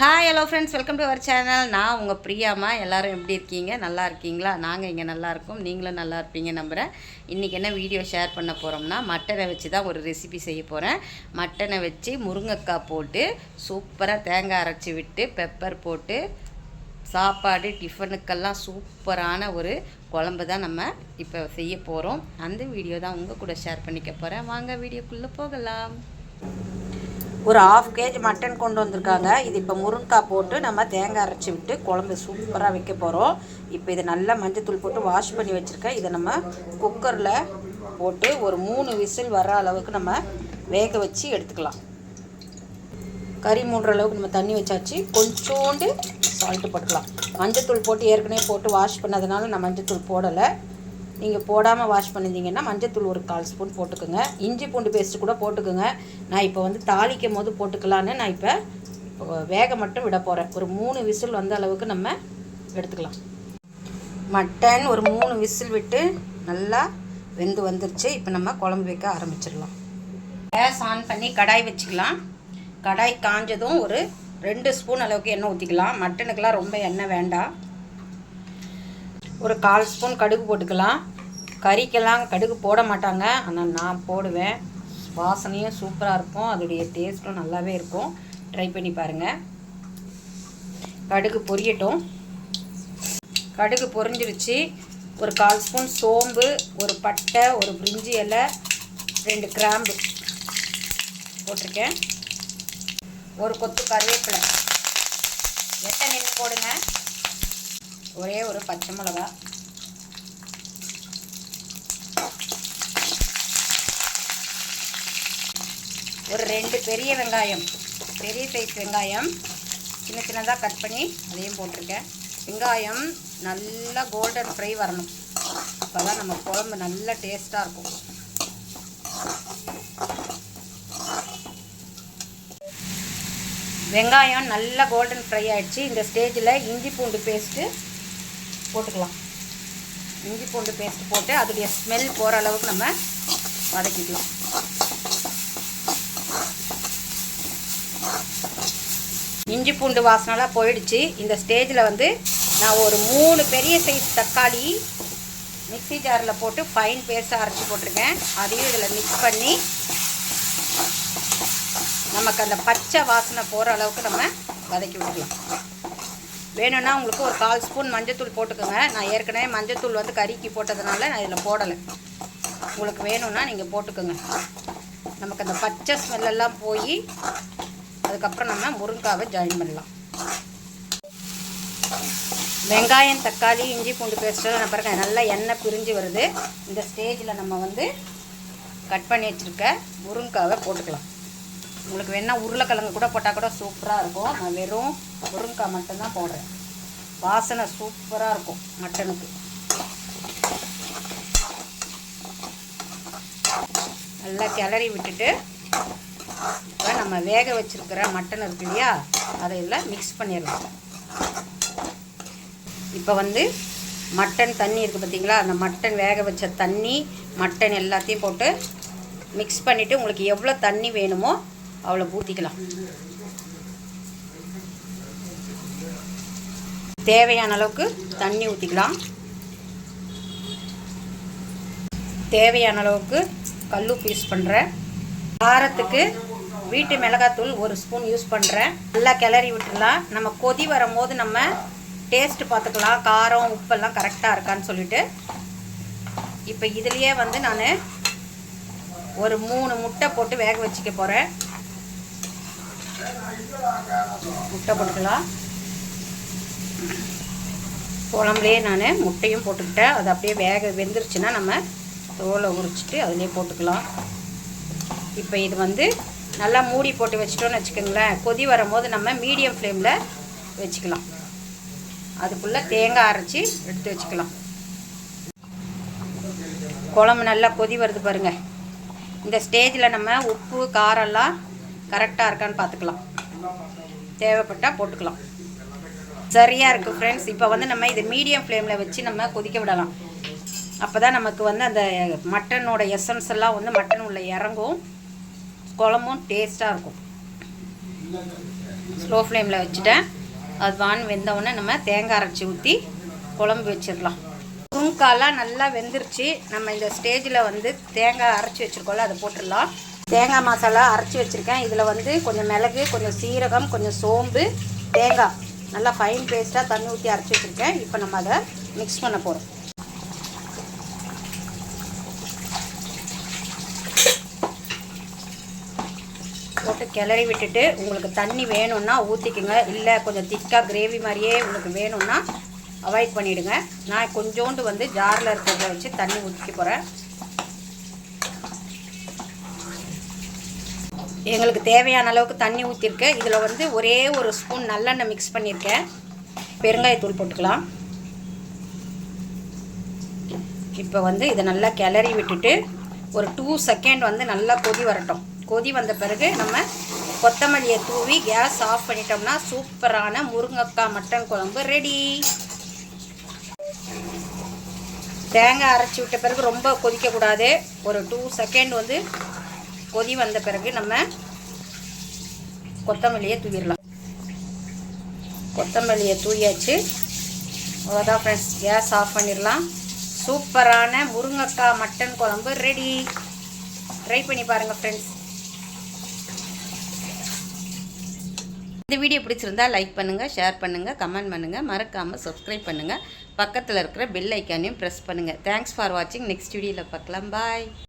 Hi hello friends, welcome to our channel. நான் உங்கள் பிரியாம்மா. எல்லோரும் எப்படி இருக்கீங்க? நல்லா இருக்கீங்களா? நாங்கள் இங்கே நல்லா இருக்கோம். நீங்களும் நல்லா இருப்பீங்க நம்புகிறேன். இன்றைக்கி என்ன வீடியோ ஷேர் பண்ண போகிறோம்னா, மட்டனை வச்சு தான் ஒரு ரெசிபி செய்ய போகிறேன். மட்டனை வச்சு முருங்கைக்காய் போட்டு சூப்பராக தேங்காய் அரைச்சி விட்டு பெப்பர் போட்டு சாப்பாடு டிஃபனுக்கெல்லாம் சூப்பரான ஒரு குழம்பு தான் நம்ம இப்போ செய்ய போகிறோம். அந்த வீடியோ தான் உங்கள் கூட ஷேர் பண்ணிக்க போகிறேன். வாங்க வீடியோக்குள்ளே போகலாம். ஒரு 1/2 kg மட்டன் கொண்டு வந்திருக்காங்க. இது இப்போ முருங்கைக்காய் போட்டு நம்ம தேங்காய் அரைச்சி விட்டு குழம்பு சூப்பராக வைக்க போகிறோம். இப்போ இதை நல்லா மஞ்சத்தூள் போட்டு வாஷ் பண்ணி வச்சுருக்கேன். இதை நம்ம குக்கரில் போட்டு ஒரு 3 விசில் வர அளவுக்கு நம்ம வேக வச்சு எடுத்துக்கலாம். கறி மூடுற அளவுக்கு நம்ம தண்ணி வச்சாச்சு. கொஞ்சோண்டு சால்ட்டு போட்டுக்கலாம். மஞ்சத்தூள் போட்டு ஏற்கனவே போட்டு வாஷ் பண்ணதுனால நான் மஞ்சத்தூள் போடலை. நீங்கள் போடாமல் வாஷ் பண்ணியிருந்தீங்கன்னா மஞ்சத்தூள் ஒரு 1/4 ஸ்பூன் போட்டுக்கோங்க. இஞ்சி பூண்டு பேஸ்ட்டு கூட போட்டுக்கோங்க. நான் இப்போ வந்து தாளிக்கும் போது போட்டுக்கலான்னு நான் இப்போ வேக மட்டும் விட போகிறேன். ஒரு 3 விசில் வந்த அளவுக்கு நம்ம எடுத்துக்கலாம். மட்டன் ஒரு 3 விசில் விட்டு நல்லா வெந்து வந்துருச்சு. இப்போ நம்ம குழம்பு வைக்க ஆரம்பிச்சிடலாம். கேஸ் ஆன் பண்ணி கடாய் வச்சுக்கலாம். கடாய் காஞ்சதும் ஒரு 2 ஸ்பூன் அளவுக்கு எண்ணெய் ஊற்றிக்கலாம். மட்டனுக்கெல்லாம் ரொம்ப எண்ணெய் வேண்டாம். ஒரு 1/4 ஸ்பூன் கடுகு போட்டுக்கலாம். கறிக்கெல்லாம் கடுகு போட மாட்டாங்க, ஆனால் நான் போடுவேன். வாசனையும் சூப்பராக இருக்கும், அதோடைய டேஸ்ட்டும் நல்லாவே இருக்கும். ட்ரை பண்ணி பாருங்கள். கடுகு பொரியட்டும். கடுகு பொரிஞ்சிருச்சு. ஒரு 1/4 ஸ்பூன் சோம்பு, ஒரு பட்டை, ஒரு பிரிஞ்சி இலை, 2 கிராம்பு போட்டிருக்கேன். ஒரு கொத்து கருவேப்பிலை. எட்டை நின்று போடுங்க. ஒரே ஒரு பச்சை மிளகா, ஒரு 2 பெரிய வெங்காயம், பெரிய சைஸ் வெங்காயம் சின்ன சின்னதாக கட் பண்ணி அதையும் போட்டிருக்கேன். வெங்காயம் நல்லா கோல்டன் ஃப்ரை வரணும். அப்போ தான் நம்ம குழம்பு நல்ல டேஸ்ட்டாக இருக்கும். வெங்காயம் நல்லா கோல்டன் ஃப்ரை ஆகிடுச்சு. இந்த ஸ்டேஜில் இஞ்சி பூண்டு பேஸ்ட்டு போட்டுக்கலாம். இஞ்சி பூண்டு பேஸ்ட்டு போட்டு அதோடைய ஸ்மெல் போகிற அளவுக்கு நம்ம வதக்கிக்கலாம். இஞ்சி பூண்டு வாசனைலாம் போயிடுச்சு. இந்த ஸ்டேஜில் வந்து நான் ஒரு 3 பெரிய சைஸ் தக்காளி மிக்ஸி ஜாரில் போட்டு ஃபைன் பேஸ்ட்டாக அரைச்சி போட்டிருக்கேன். அதையும் இதில் மிக்ஸ் பண்ணி நமக்கு அந்த பச்சை வாசனை போகிற அளவுக்கு நம்ம வதக்கி விட்டுக்கலாம். வேணும்னா உங்களுக்கு ஒரு 1/4 ஸ்பூன் மஞ்சத்தூள் போட்டுக்கோங்க. நான் ஏற்கனவே மஞ்சத்தூள் வந்து கறிக்கு போட்டதுனால நான் இதில் போடலை. உங்களுக்கு வேணும்னா நீங்கள் போட்டுக்கோங்க. நமக்கு அந்த பச்சை ஸ்மெல்லெல்லாம் போய் அதுக்கப்புறம் நம்ம முருங்கைக்காவை ஜாயின் பண்ணலாம். வெங்காயம், தக்காளி, இஞ்சி பூண்டு பேஸ்ட்டெல்லாம் பாருங்கள் நல்லா எண்ணெய் பிரிஞ்சு வருது. இந்த ஸ்டேஜில் நம்ம வந்து கட் பண்ணி வச்சுருக்க முருங்கைக்காவை போட்டுக்கலாம். உங்களுக்கு வேணால் உருளைக்கிழங்கு கூட போட்டால் கூட சூப்பராக இருக்கும். நான் வெறும் முருங்கைக்காய் மட்டும்தான் போடுறேன். வாசனை சூப்பராக இருக்கும் மட்டனுக்கு. நல்லா கிளறி விட்டுட்டு இப்போ நம்ம வேக வச்சுருக்கிற மட்டன் இருக்கு இல்லையா, அதை இதில் மிக்ஸ் பண்ணிடலாம். இப்போ வந்து மட்டன் தண்ணி இருக்குது பார்த்திங்களா, அந்த மட்டன் வேக வச்ச தண்ணி மட்டன் எல்லாத்தையும் போட்டு மிக்ஸ் பண்ணிவிட்டு உங்களுக்கு எவ்வளோ தண்ணி வேணுமோ அவ்வளோ ஊற்றிக்கலாம். தேவையான அளவுக்கு தண்ணி ஊற்றிக்கலாம். தேவையான அளவுக்கு கல்லுப்பு யூஸ் பண்ணுறேன். காரத்துக்கு வீட்டு மிளகாத்தூள் 1 ஸ்பூன் யூஸ் பண்ணுறேன். நல்லா கிளறி விட்டுடலாம். நம்ம கொதி வரும்போது நம்ம டேஸ்ட்டு பார்த்துக்கலாம், காரம் உப்பெல்லாம் கரெக்டாக இருக்கான்னு சொல்லிட்டு. இப்போ இதுலேயே வந்து நான் ஒரு 3 முட்டை போட்டு வேக வச்சுக்க போகிறேன். முட்டை போட்டுக்கலாம். குழம்புலேயே நான் முட்டையும் போட்டுக்கிட்டேன். அது அப்படியே வெந்துருச்சுன்னா நம்ம தோலை உரிச்சிட்டு அதிலே போட்டுக்கலாம். இப்போ இது வந்து நல்லா மூடி போட்டு வச்சிட்டோன்னு வச்சுக்கோங்களேன். கொதி வரும்போது நம்ம மீடியம் ஃப்ளேமில் வச்சுக்கலாம். அதுக்குள்ளே தேங்காய் அரைச்சி எடுத்து வச்சுக்கலாம். குழம்பு நல்லா கொதி வருது பாருங்கள். இந்த ஸ்டேஜில் நம்ம உப்பு காரம்லாம் கரெக்டாக இருக்கான்னு பார்த்துக்கலாம். தேவைப்பட்டால் போட்டுக்கலாம். சரியாக இருக்குது ஃப்ரெண்ட்ஸ். இப்போ வந்து நம்ம இதை மீடியம் ஃப்ளேமில் வச்சு நம்ம கொதிக்க விடலாம். அப்போ தான் நமக்கு வந்து அந்த மட்டனோட எசன்ஸ் எல்லாம் வந்து மட்டன் உள்ள இறங்கும், குழம்பும் டேஸ்ட்டாக இருக்கும். ஸ்லோ ஃப்ளேமில் வச்சுட்டேன். அது வெந்தவுடனே நம்ம தேங்காய் அரைச்சி ஊற்றி குழம்பு வச்சிடலாம். முருங்கைக்காலாம் நல்லா வெந்துருச்சு. நம்ம இந்த ஸ்டேஜில் வந்து தேங்காய் அரைச்சி வச்சுருக்கோம்ல அதை போட்டுடலாம். தேங்காய் மசாலா அரைச்சி வச்சுருக்கேன். இதில் வந்து கொஞ்சம் மிளகு, கொஞ்சம் சீரகம், கொஞ்சம் சோம்பு, தேங்காய் நல்லா ஃபைன் பேஸ்ட்டாக தண்ணி ஊற்றி அரைச்சி வச்சுருக்கேன். இப்போ நம்ம அதை மிக்ஸ் பண்ண போகிறோம். போட்டு கிளறி விட்டுட்டு உங்களுக்கு தண்ணி வேணும்னா ஊற்றிக்குங்க. இல்லை கொஞ்சம் திக்காக கிரேவி மாதிரியே உங்களுக்கு வேணும்னா அவாய்ட் பண்ணிவிடுங்க. நான் கொஞ்சோண்டு வந்து ஜாரில் இருக்கிறத வச்சு தண்ணி ஊற்றிக்க போகிறேன். எங்களுக்கு தேவையான அளவுக்கு தண்ணி ஊற்றிருக்கேன். இதில் வந்து ஒரே ஒரு ஸ்பூன் நல்லெண்ணெய் மிக்ஸ் பண்ணியிருக்கேன். பெருங்காயத்தூள் போட்டுக்கலாம். இப்போ வந்து இதை நல்லா கிளறி விட்டுட்டு ஒரு 2 செகண்ட் வந்து நல்லா கொதி வரட்டும். கொதி வந்த பிறகு நம்ம கொத்தமல்லியை தூவி கேஸ் ஆஃப் பண்ணிட்டோம்னா சூப்பரான முருங்கைக்காய் மட்டன் குழம்பு ரெடி. தேங்காய் அரைச்சி விட்ட பிறகு ரொம்ப கொதிக்கக்கூடாது. ஒரு 2 செகண்ட் வந்து கொதி வந்த பிறகு நம்ம கொத்தமல்லியை தூவிடலாம். கொத்தமல்லியை தூவியாச்சு. அவ்வளோதான் ஃப்ரெண்ட்ஸ், கேஸ் ஆஃப் பண்ணிடலாம். சூப்பரான முருங்கைக்காய் மட்டன் குழம்பு ரெடி. ட்ரை பண்ணி பாருங்கள் ஃப்ரெண்ட்ஸ். இந்த வீடியோ பிடிச்சிருந்தா லைக் பண்ணுங்கள், ஷேர் பண்ணுங்கள், கமெண்ட் பண்ணுங்கள், மறக்காமல் சப்ஸ்கிரைப் பண்ணுங்கள். பக்கத்தில் இருக்கிற பெல் ஐக்கானையும் ப்ரெஸ் பண்ணுங்கள். தேங்க்ஸ் ஃபார் வாட்சிங். நெக்ஸ்ட் வீடியோவில் பார்க்கலாம். பாய்.